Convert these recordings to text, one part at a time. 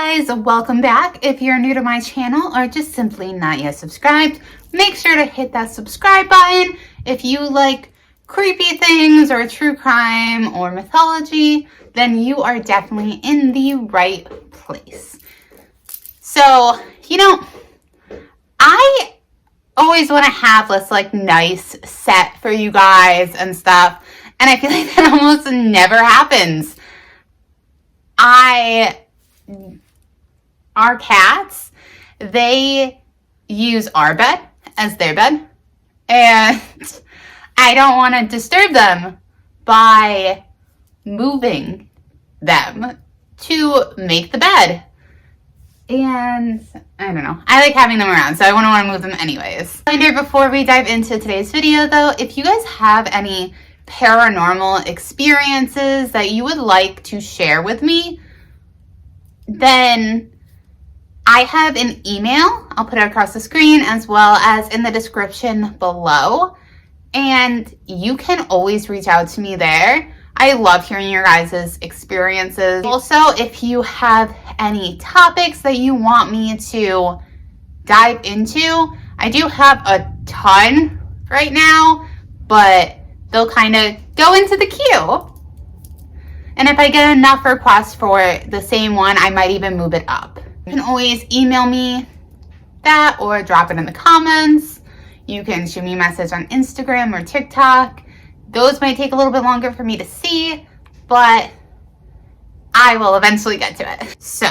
guys, welcome back. If you're new to my channel or just simply not yet subscribed, make sure to hit that subscribe button. If you like creepy things or true crime or mythology, then you are definitely in the right place. So, I always want to have this nice set for you guys and stuff, and I feel like that almost never happens. Our cats, they use our bed as their bed, and I don't want to disturb them by moving them to make the bed. And I don't know, I like having them around, so I wouldn't want to move them anyways. Before we dive into today's video though, if you guys have any paranormal experiences that you would like to share with me, then I have an email. I'll put it across the screen as well as in the description below, and you can always reach out to me there. I love hearing your guys' experiences. Also, if you have any topics that you want me to dive into, I do have a ton right now, but they'll kind of go into the queue. And if I get enough requests for the same one, I might even move it up. You can always email me that or drop it in the comments. You can shoot me a message on Instagram or TikTok. Those might take a little bit longer for me to see, but I will eventually get to it. So,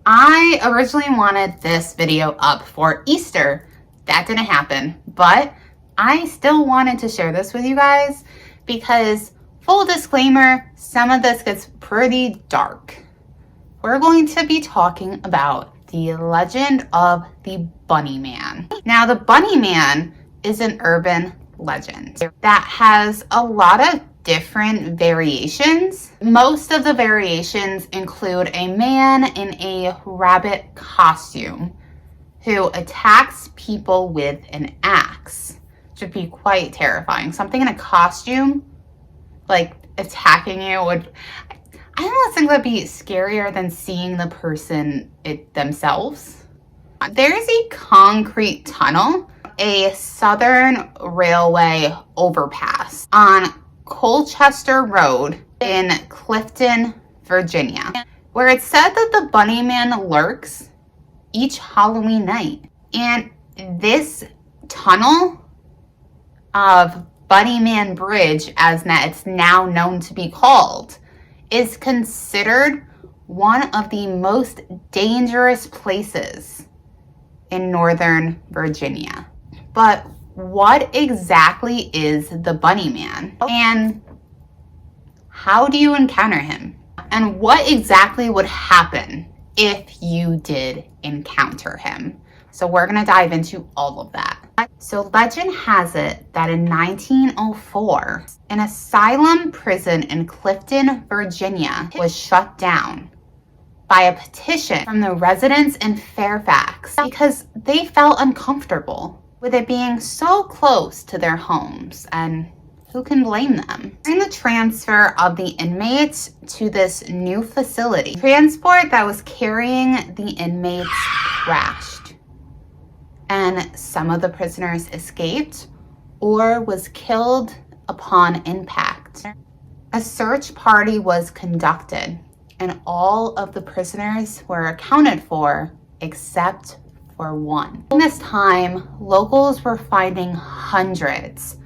I originally wanted this video up for Easter. That didn't happen, but I still wanted to share this with you guys because, full disclaimer, some of this gets pretty dark. We're going to be talking about the Legend of the BunnyMan. Now, the BunnyMan is an urban legend that has a lot of different variations. Most of the variations include a man in a rabbit costume who attacks people with an axe, which would be quite terrifying. Something in a costume, attacking you would, I almost think that'd be scarier than seeing the person themselves. There's a concrete tunnel, a Southern Railway overpass on Colchester Road in Clifton, Virginia, where it's said that the BunnyMan lurks each Halloween night. And this tunnel of BunnyMan Bridge, as it's now known to be called, is considered one of the most dangerous places in Northern Virginia. But what exactly is the BunnyMan? And how do you encounter him? And what exactly would happen if you did encounter him? So we're gonna dive into all of that. So legend has it that in 1904, an asylum prison in Clifton, Virginia was shut down by a petition from the residents in Fairfax because they felt uncomfortable with it being so close to their homes, and who can blame them? During the transfer of the inmates to this new facility, the transport that was carrying the inmates crashed, and some of the prisoners escaped or was killed upon impact. A search party was conducted, and all of the prisoners were accounted for except for one. In this time, locals were finding hundreds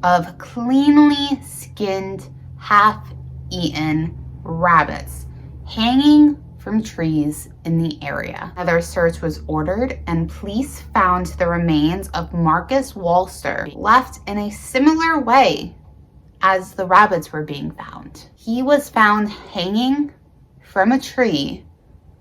of cleanly skinned, half-eaten rabbits hanging from trees in the area. Another search was ordered, and police found the remains of Marcus Walster left in a similar way as the rabbits were being found. He was found hanging from a tree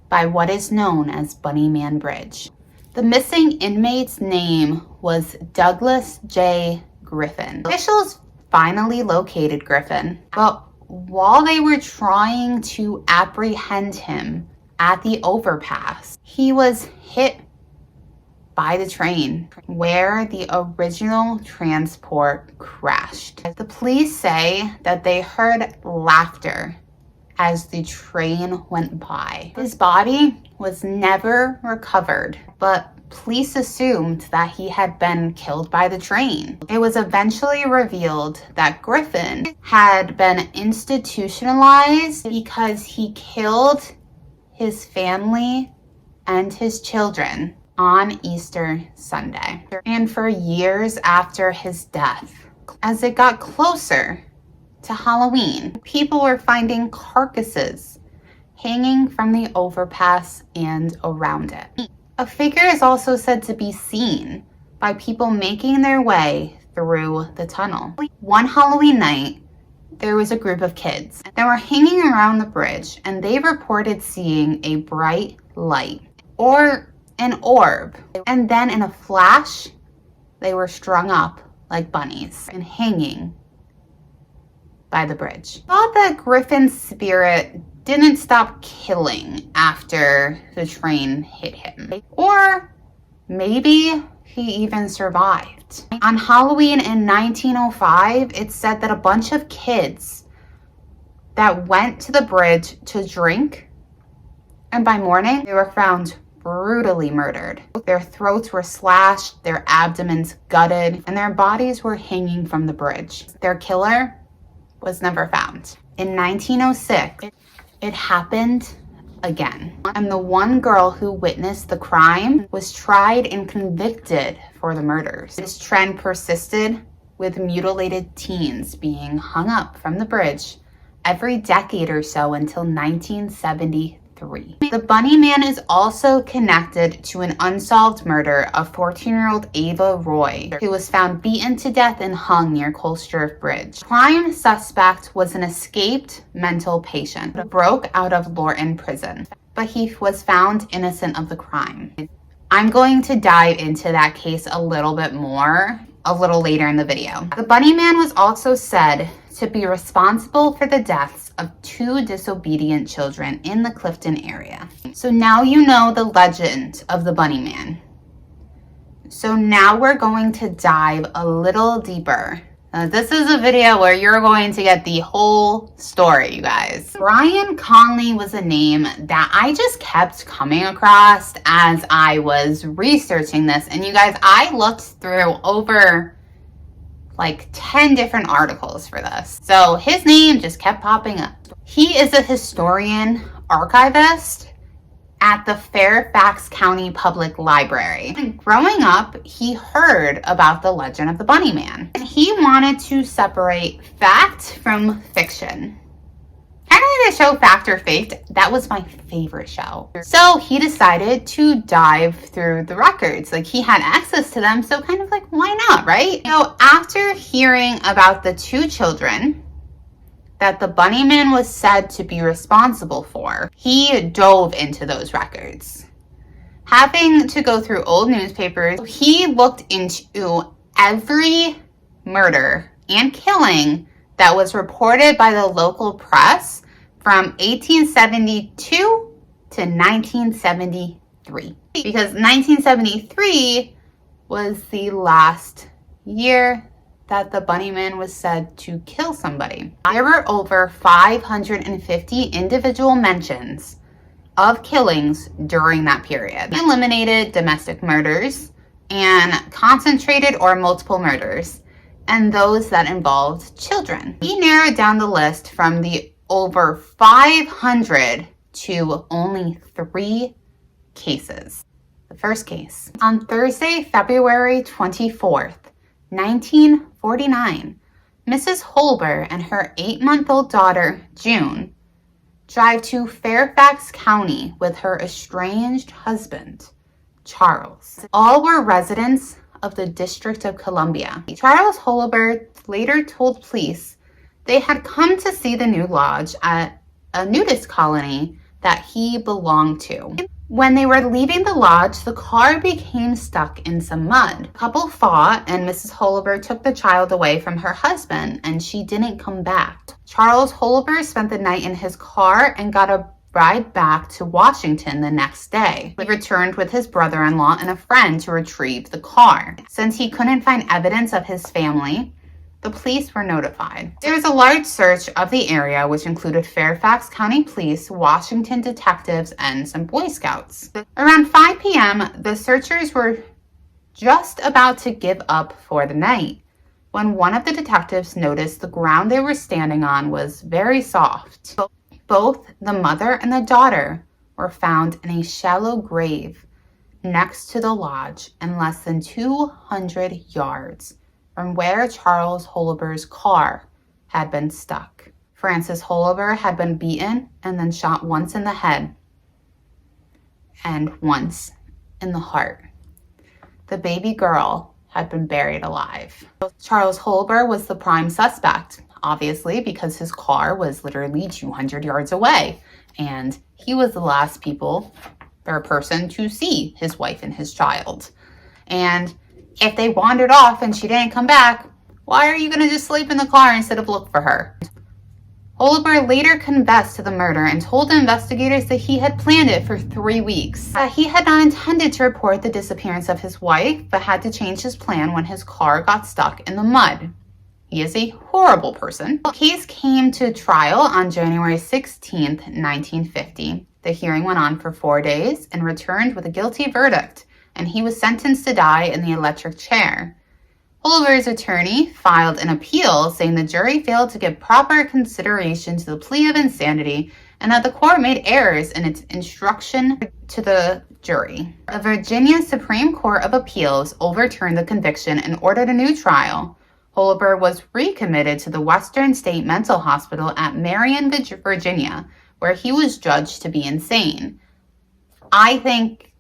by what is known as BunnyMan Bridge. The missing inmate's name was Douglas J. Griffin. Officials finally located Griffin, but while they were trying to apprehend him at the overpass, he was hit by the train where the original transport crashed. The police say that they heard laughter as the train went by. His body was never recovered, but police assumed that he had been killed by the train. It was eventually revealed that Griffin had been institutionalized because he killed his family and his children on Easter Sunday. And for years after his death, as it got closer to Halloween, people were finding carcasses hanging from the overpass and around it. A figure is also said to be seen by people making their way through the tunnel. One Halloween night, there was a group of kids that were hanging around the bridge, and they reported seeing a bright light or an orb. And then in a flash, they were strung up like bunnies and hanging by the bridge. Thought that Griffin's spirit didn't stop killing after the train hit him. Or maybe he even survived. On Halloween in 1905, it's said that a bunch of kids that went to the bridge to drink, and by morning, they were found brutally murdered. Their throats were slashed, their abdomens gutted, and their bodies were hanging from the bridge. Their killer was never found. In 1906, it happened again. And the one girl who witnessed the crime was tried and convicted for the murders. This trend persisted, with mutilated teens being hung up from the bridge every decade or so until 1973. The BunnyMan is also connected to an unsolved murder of 14-year-old Eva Roy, who was found beaten to death and hung near Colstrip Bridge. Prime suspect was an escaped mental patient who broke out of Lorton prison, but he was found innocent of the crime. I'm going to dive into that case a little bit more a little later in the video. The BunnyMan was also said to be responsible for the deaths of 2 disobedient children in the Clifton area. So now you know the legend of the BunnyMan. So now we're going to dive a little deeper. Now, this is a video where you're going to get the whole story, you guys. Brian Conley was a name that I just kept coming across as I was researching this. And you guys, I looked through over like 10 different articles for this. So his name just kept popping up. He is a historian, archivist at the Fairfax County Public Library. And growing up, he heard about the Legend of the BunnyMan. And he wanted to separate fact from fiction. Kind of like the show Fact or Faked. That was my favorite show. So he decided to dive through the records. Like, he had access to them, so kind of like, why not, right? So after hearing about the 2 children that the BunnyMan was said to be responsible for, he dove into those records. Having to go through old newspapers, he looked into every murder and killing that was reported by the local press from 1872 to 1973. Because 1973 was the last year that the BunnyMan was said to kill somebody. There were over 550 individual mentions of killings during that period. He eliminated domestic murders and concentrated or multiple murders, and those that involved children. He narrowed down the list from the over 500 to only 3 cases. The first case. On Thursday, February 24th, 1949, Mrs. Hulber and her 8-month-old daughter, June, drive to Fairfax County with her estranged husband, Charles. All were residents of the District of Columbia. Charles Hulber later told police they had come to see the new lodge at a nudist colony that he belonged to. When they were leaving the lodge, the car became stuck in some mud. The couple fought, and Mrs. Hulber took the child away from her husband, and she didn't come back. Charles Hulber spent the night in his car and got a ride back to Washington the next day. He returned with his brother-in-law and a friend to retrieve the car. Since he couldn't find evidence of his family, the police were notified. There was a large search of the area, which included Fairfax County Police, Washington detectives, and some Boy Scouts. Around 5 p.m., the searchers were just about to give up for the night when one of the detectives noticed the ground they were standing on was very soft. Both the mother and the daughter were found in a shallow grave next to the lodge and less than 200 yards from where Charles Hulber's car had been stuck. Francis Hulber had been beaten and then shot once in the head and once in the heart. The baby girl had been buried alive. Charles Hulber was the prime suspect, obviously, because his car was literally 200 yards away, and he was the last person to see his wife and his child. And if they wandered off and she didn't come back, why are you going to just sleep in the car instead of look for her? Hulber later confessed to the murder and told investigators that he had planned it for 3 weeks. He had not intended to report the disappearance of his wife, but had to change his plan when his car got stuck in the mud. He is a horrible person. The case came to trial on January 16th, 1950. The hearing went on for 4 days and returned with a guilty verdict, and he was sentenced to die in the electric chair. Hulber's attorney filed an appeal saying the jury failed to give proper consideration to the plea of insanity and that the court made errors in its instruction to the jury. The Virginia Supreme Court of Appeals overturned the conviction and ordered a new trial. Hulber was recommitted to the Western State Mental Hospital at Marion, Virginia, where he was judged to be insane. I think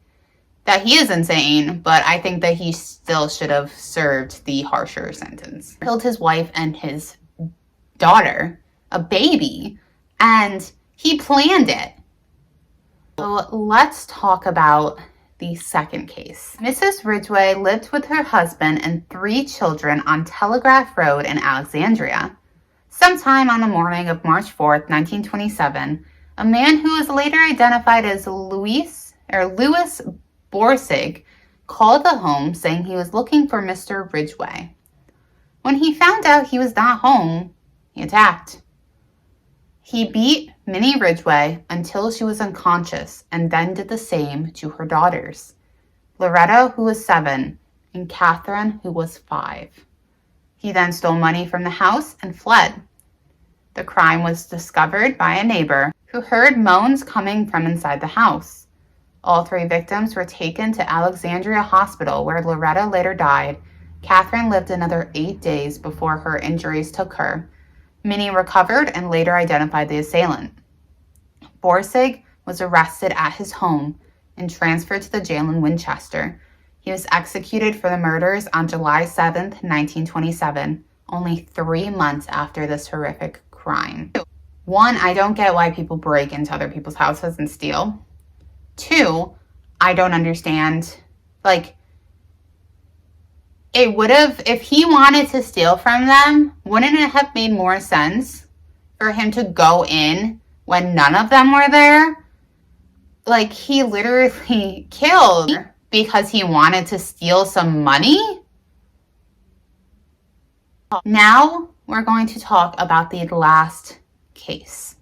that he is insane, but I think that he still should have served the harsher sentence. He killed his wife and his daughter, a baby, and he planned it. So let's talk about the second case. Mrs. Ridgway lived with her husband and 3 children on Telegraph Road in Alexandria. Sometime on the morning of March 4th, 1927, a man who was later identified as Louis Borsig called the home saying he was looking for Mr. Ridgway. When he found out he was not home, he attacked. He beat Minnie Ridgway until she was unconscious and then did the same to her daughters, Loretta, who was 7, and Catherine, who was 5. He then stole money from the house and fled. The crime was discovered by a neighbor who heard moans coming from inside the house. All 3 victims were taken to Alexandria Hospital, where Loretta later died. Catherine lived another 8 days before her injuries took her. Minnie recovered and later identified the assailant. Borsig was arrested at his home and transferred to the jail in Winchester. He was executed for the murders on July 7, 1927, only 3 months after this horrific crime. 1, I don't get why people break into other people's houses and steal. 2, I don't understand, it would have, if he wanted to steal from them, wouldn't it have made more sense for him to go in when none of them were there? He literally killed because he wanted to steal some money? Now we're going to talk about the last case.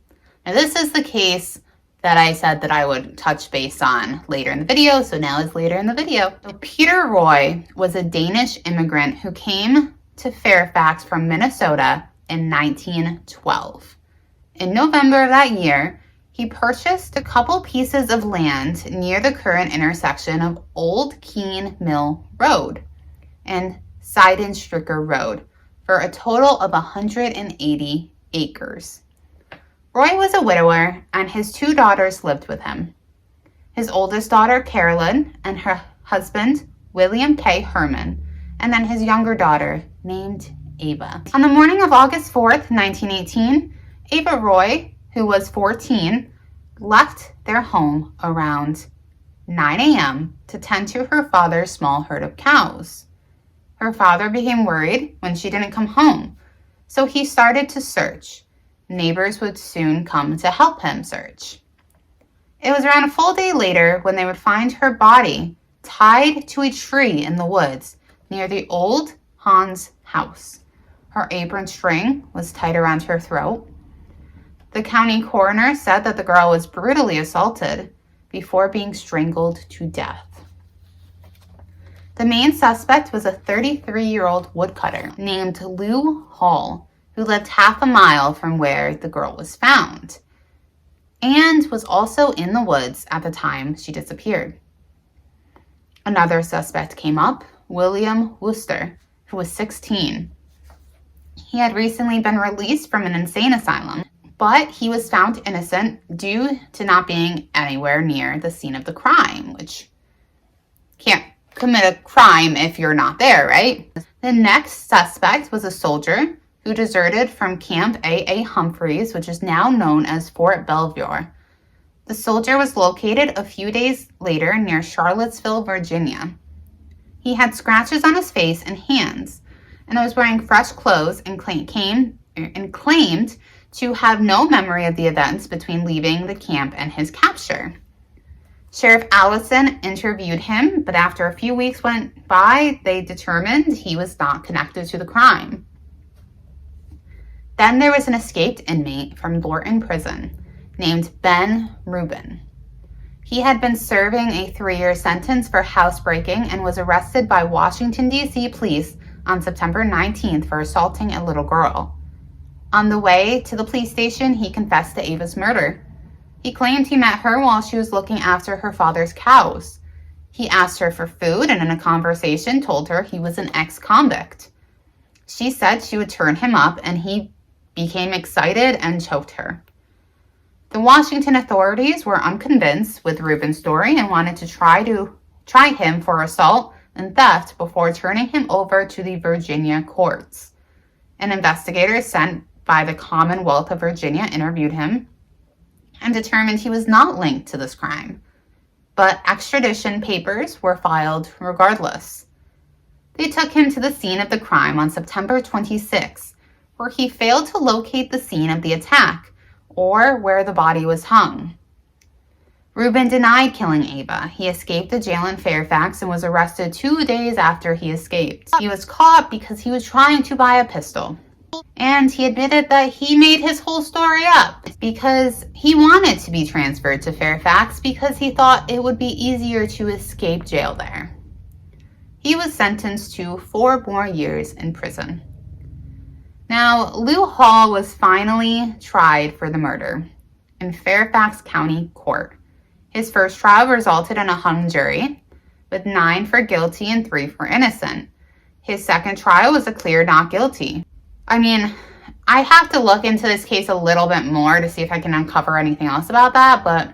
Now this is the case that I said that I would touch base on later in the video, so now it's later in the video. So Peter Roy was a Danish immigrant who came to Fairfax from Minnesota in 1912. In November of that year, he purchased a couple pieces of land near the current intersection of Old Keene Mill Road and Seidenstricker Road for a total of 180 acres. Roy was a widower, and his 2 daughters lived with him. His oldest daughter, Carolyn, and her husband, William K. Herman, and then his younger daughter, named Eva. On the morning of August 4th, 1918, Eva Roy, who was 14, left their home around 9 a.m. to tend to her father's small herd of cows. Her father became worried when she didn't come home, so he started to search. Neighbors would soon come to help him search. It was around a full day later when they would find her body tied to a tree in the woods near the old Hans house. Her apron string was tied around her throat. The county coroner said that the girl was brutally assaulted before being strangled to death. The main suspect was a 33-year-old woodcutter named Lou Hall, who lived half a mile from where the girl was found and was also in the woods at the time she disappeared. Another suspect came up, William Wooster, who was 16. He had recently been released from an insane asylum, but he was found innocent due to not being anywhere near the scene of the crime, which can't commit a crime if you're not there, right? The next suspect was a soldier who deserted from Camp A.A. Humphreys, which is now known as Fort Belvoir. The soldier was located a few days later near Charlottesville, Virginia. He had scratches on his face and hands, and was wearing fresh clothes and claimed to have no memory of the events between leaving the camp and his capture. Sheriff Allison interviewed him, but after a few weeks went by, they determined he was not connected to the crime. Then there was an escaped inmate from Lorton Prison named Ben Rubin. He had been serving a 3-year sentence for housebreaking and was arrested by Washington, D.C. police on September 19th for assaulting a little girl. On the way to the police station, he confessed to Eva's murder. He claimed he met her while she was looking after her father's cows. He asked her for food and in a conversation told her he was an ex-convict. She said she would turn him up and he became excited and choked her. The Washington authorities were unconvinced with Rubin's story and wanted to try him for assault and theft before turning him over to the Virginia courts. An investigator sent by the Commonwealth of Virginia interviewed him and determined he was not linked to this crime, but extradition papers were filed regardless. They took him to the scene of the crime on September 26, where he failed to locate the scene of the attack or where the body was hung. Rubin denied killing Eva. He escaped the jail in Fairfax and was arrested 2 days after he escaped. He was caught because he was trying to buy a pistol. And he admitted that he made his whole story up because he wanted to be transferred to Fairfax because he thought it would be easier to escape jail there. He was sentenced to 4 more years in prison. Now, Lou Hall was finally tried for the murder in Fairfax County Court. His first trial resulted in a hung jury, with 9 for guilty and 3 for innocent. His second trial was a clear not guilty. I mean, I have to look into this case a little bit more to see if I can uncover anything else about that, but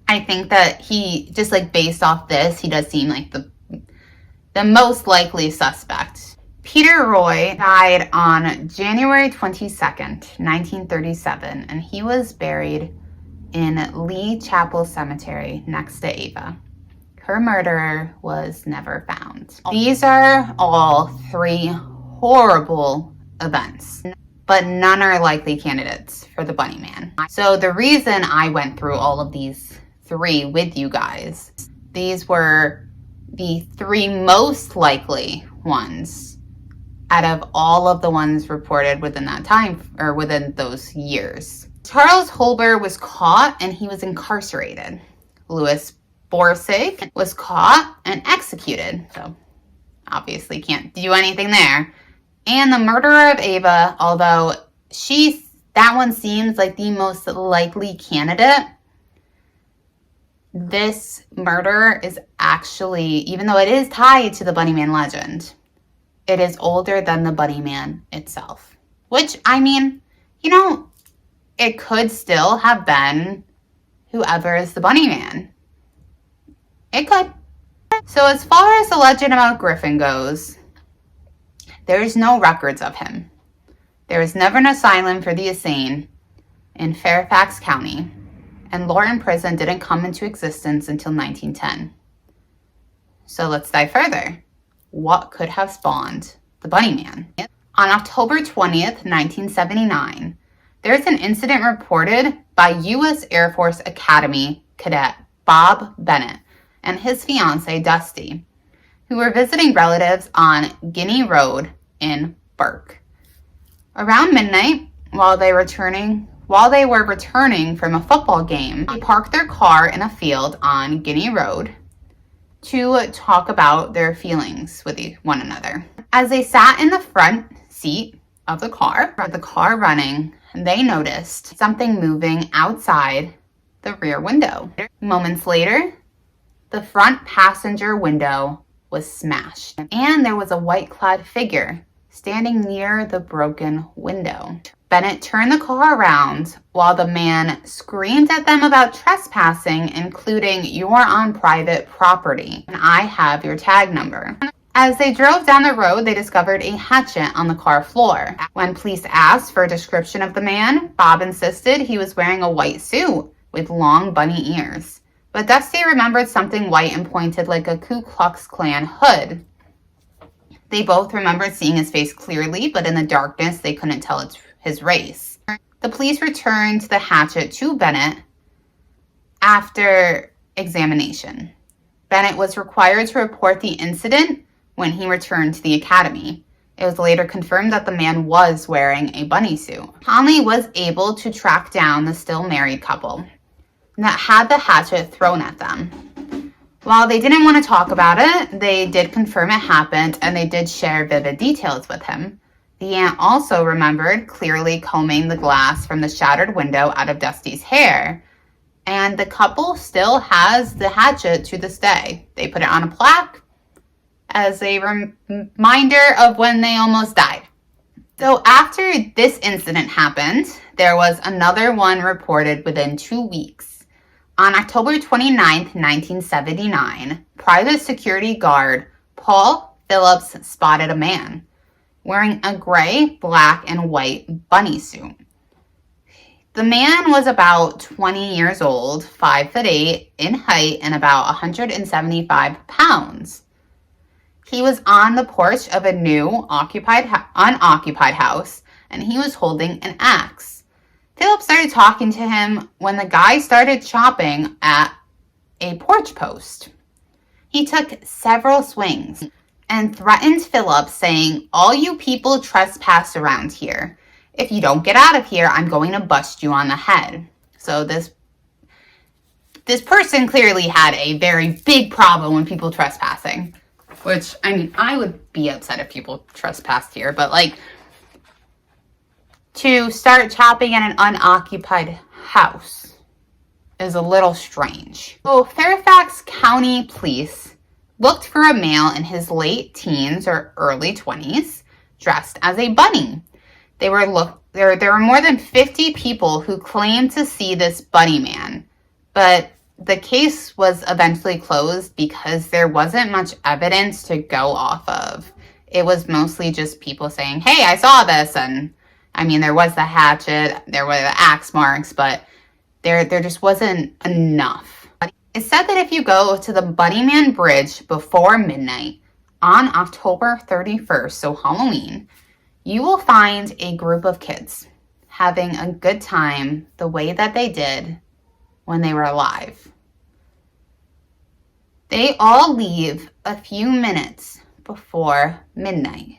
I think that he, just like based off this, he does seem like the most likely suspect. Peter Roy died on January 22nd, 1937, and he was buried in Lee Chapel Cemetery next to Eva. Her murderer was never found. These are all 3 horrible events, but none are likely candidates for the BunnyMan. So the reason I went through all of these 3 with you guys, these were the 3 most likely ones out of all of the ones reported within that time or within those years. Charles Hulber was caught and he was incarcerated. Louis Borsig was caught and executed, so obviously can't do anything there. And the murderer of Eva, although that one seems like the most likely candidate, this murder is actually, even though it is tied to the BunnyMan legend, it is older than the BunnyMan itself. Which, I mean, you know, it could still have been whoever is the BunnyMan. It could. So as far as the legend about Griffin goes, there is no records of him. There was never an asylum for the insane in Fairfax County, and Lorton Prison didn't come into existence until 1910. So let's dive further. What could have spawned the BunnyMan? On October 20th, 1979, there's an incident reported by U.S. Air Force Academy cadet Bob Bennett and his fiancée Dusty, who were visiting relatives on Guinea Road in Burke. Around midnight, while they were returning from a football game, they parked their car in a field on Guinea Road to talk about their feelings with one another. As they sat in the front seat of the car running, they noticed something moving outside the rear window. Moments later, the front passenger window was smashed, and there was a white-clad figure standing near the broken window. Bennett turned the car around while the man screamed at them about trespassing, including, "You are on private property, and I have your tag number." As they drove down the road, they discovered a hatchet on the car floor. When police asked for a description of the man, Bob insisted he was wearing a white suit with long bunny ears. But Dusty remembered something white and pointed like a Ku Klux Klan hood. They both remembered seeing his face clearly, but in the darkness, they couldn't tell his race. The police returned the hatchet to Bennett after examination. Bennett was required to report the incident when he returned to the academy. It was later confirmed that the man was wearing a bunny suit. Conley was able to track down the still married couple that had the hatchet thrown at them. While they didn't want to talk about it, they did confirm it happened, and they did share vivid details with him. The aunt also remembered clearly combing the glass from the shattered window out of Dusty's hair, and the couple still has the hatchet to this day. They put it on a plaque as a reminder of when they almost died. So after this incident happened, there was another one reported within 2 weeks. On October 29th, 1979, private security guard Paul Phillips spotted a man wearing a gray, black, and white bunny suit. The man was about 20 years old, 5'8" in height, and about 175 pounds. He was on the porch of a new unoccupied house, and he was holding an axe. Philip started talking to him when the guy started chopping at a porch post. He took several swings and threatened Philip, saying, "All you people trespass around here. If you don't get out of here, I'm going to bust you on the head." So this person clearly had a very big problem with people trespassing. Which, I mean, I would be upset if people trespassed here, but to start chopping at an unoccupied house is a little strange. So Fairfax County Police looked for a male in his late teens or early 20s dressed as a bunny. There were more than 50 people who claimed to see this bunny man, but the case was eventually closed because there wasn't much evidence to go off of. It was mostly just people saying, "Hey, I saw this," and I mean, there was the hatchet, there were the axe marks, but there just wasn't enough. It's said that if you go to the BunnyMan Bridge before midnight on October 31st, so Halloween, you will find a group of kids having a good time the way that they did when they were alive. They all leave a few minutes before midnight,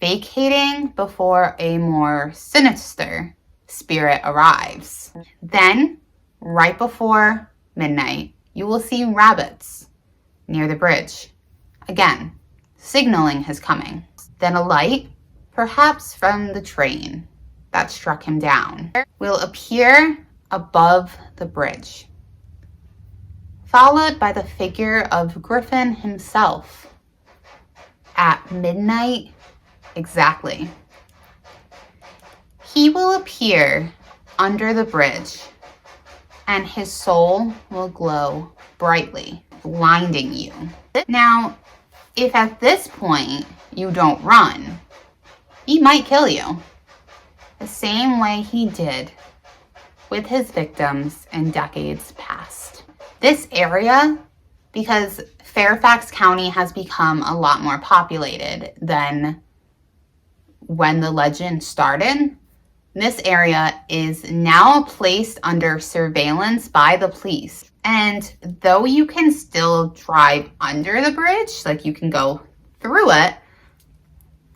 vacating before a more sinister spirit arrives. Then, right before midnight, you will see rabbits near the bridge, again, signaling his coming. Then a light, perhaps from the train that struck him down, will appear above the bridge, followed by the figure of Griffin himself at midnight exactly. He will appear under the bridge, and his soul will glow brightly, blinding you. Now, if at this point you don't run, he might kill you, the same way he did with his victims in decades past. This area, because Fairfax County has become a lot more populated than when the legend started, this area is now placed under surveillance by the police. And though you can still drive under the bridge, like you can go through it,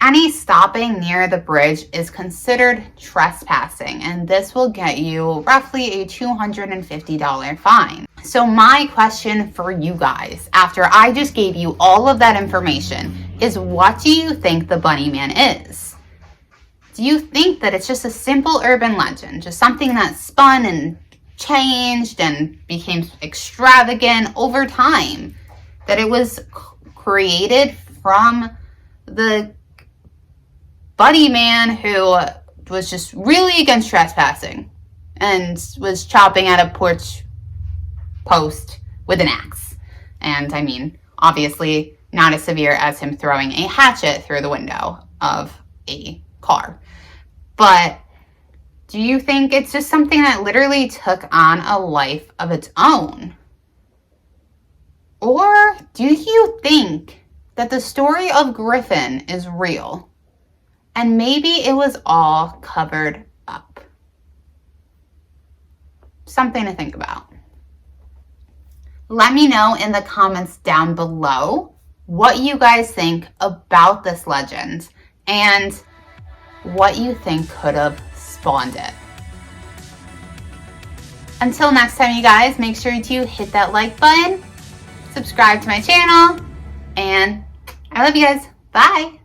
Any stopping near the bridge is considered trespassing, and this will get you roughly a $250 fine. So my question for you guys, after I just gave you all of that information, is what do you think the BunnyMan is? Do you think that it's just a simple urban legend, just something that spun and changed and became extravagant over time? That it was created from the BunnyMan who was just really against trespassing and was chopping at a porch post with an axe. And I mean, obviously not as severe as him throwing a hatchet through the window of a car. But do you think it's just something that literally took on a life of its own? Or do you think that the story of Griffin is real? And maybe it was all covered up. Something to think about. Let me know in the comments down below what you guys think about this legend and what you think could have spawned it. Until next time, you guys, make sure to hit that like button, subscribe to my channel, and I love you guys. Bye.